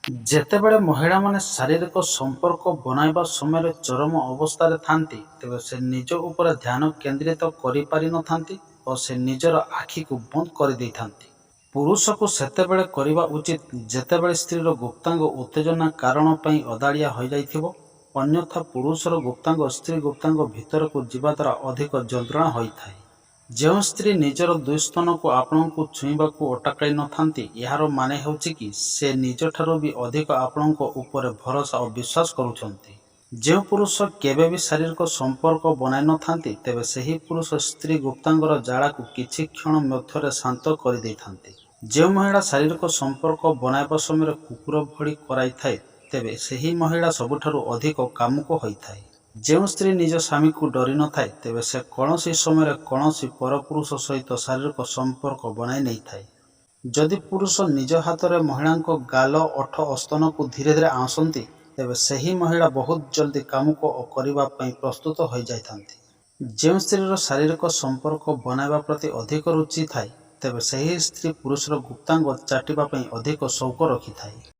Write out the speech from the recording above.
ଯେତେବେଳେ ମହିଳାମାନେ ଶାରୀରିକ ସମ୍ପର୍କ ବନାଇବା ସମୟରେ ଚରମ ଅବସ୍ଥାରେ ଥାନ୍ତି, ତେବେ ସେ ନିଜ ଉପରେ ଧ୍ୟାନ କେନ୍ଦ୍ରିତ କରିପାରିନଥାନ୍ତି ଓ ସେ ନିଜର ଆଖିକୁ ବନ୍ଦ କରିଦେଇଥାନ୍ତି। ପୁରୁଷକୁ ସେତେବେଳେ କରିବା ଉଚିତ ଯେତେବେଳେ ସ୍ତ୍ରୀର ଗୁପ୍ତାଙ୍ଗ ଉତ୍ତେଜନା କାରଣ ପାଇଁ ଅଦାଳିଆ ହୋଇଯାଇଥିବ, ଅନ୍ୟଥା ପୁରୁଷର ଗୁପ୍ତାଙ୍ଗ ସ୍ତ୍ରୀ ଗୁପ୍ତାଙ୍ଗ ଭିତରକୁ ଯିବା ଦ୍ୱାରା ଅଧିକ ଯନ୍ତ୍ରଣା ହୋଇଥାଏ। ଯେଉଁ ସ୍ତ୍ରୀ ନିଜର ଦୁଇ ସ୍ତନକୁ ଆପଣଙ୍କୁ ଛୁଇଁବାକୁ ଅଟକାଇ ନଥାନ୍ତି, ଏହାର ମାନେ ହେଉଛି କି ସେ ନିଜଠାରୁ ବି ଅଧିକ ଆପଣଙ୍କ ଉପରେ ଭରସା ଓ ବିଶ୍ୱାସ କରୁଛନ୍ତି। ଯେଉଁ ପୁରୁଷ କେବେ ବି ଶାରୀରିକ ସମ୍ପର୍କ ବନାଇ ନଥାନ୍ତି, ତେବେ ସେହି ପୁରୁଷ ସ୍ତ୍ରୀ ଗୁପ୍ତାଙ୍ଗର ଜ୍ୱାଳାକୁ କିଛି କ୍ଷଣ ମଧ୍ୟରେ ଶାନ୍ତ କରିଦେଇଥାନ୍ତି। ଯେଉଁ ମହିଳା ଶାରୀରିକ ସମ୍ପର୍କ ବନାଇବା ସମୟରେ କୁକୁର ଭଳି କରାଇଥାଏ, ତେବେ ସେହି ମହିଳା ସବୁଠାରୁ ଅଧିକ କାମୁକ ହୋଇଥାଏ। ଯେଉଁ ସ୍ତ୍ରୀ ନିଜ ସ୍ୱାମୀକୁ ଡରି ନଥାଏ, ତେବେ ସେ କୌଣସି ସମୟରେ କୌଣସି ପରପୁରୁଷ ସହିତ ଶାରୀରିକ ସମ୍ପର୍କ ବନାଇ ନେଇଥାଏ। ଯଦି ପୁରୁଷ ନିଜ ହାତରେ ମହିଳାଙ୍କ ଗାଲ, ଓଠ ଓ ସ୍ତନକୁ ଧୀରେ ଧୀରେ ଆଉଁସନ୍ତି, ତେବେ ସେହି ମହିଳା ବହୁତ ଜଲଦି କାମୁକ କରିବା ପାଇଁ ପ୍ରସ୍ତୁତ ହୋଇଯାଇଥାନ୍ତି। ଯେଉଁ ସ୍ତ୍ରୀର ଶାରୀରିକ ସମ୍ପର୍କ ବନାଇବା ପ୍ରତି ଅଧିକ ରୁଚି ଥାଏ, ତେବେ ସେହି ସ୍ତ୍ରୀ ପୁରୁଷର ଗୁପ୍ତାଙ୍ଗ ଚାଟିବା ପାଇଁ ଅଧିକ ସଉକ ରଖିଥାଏ।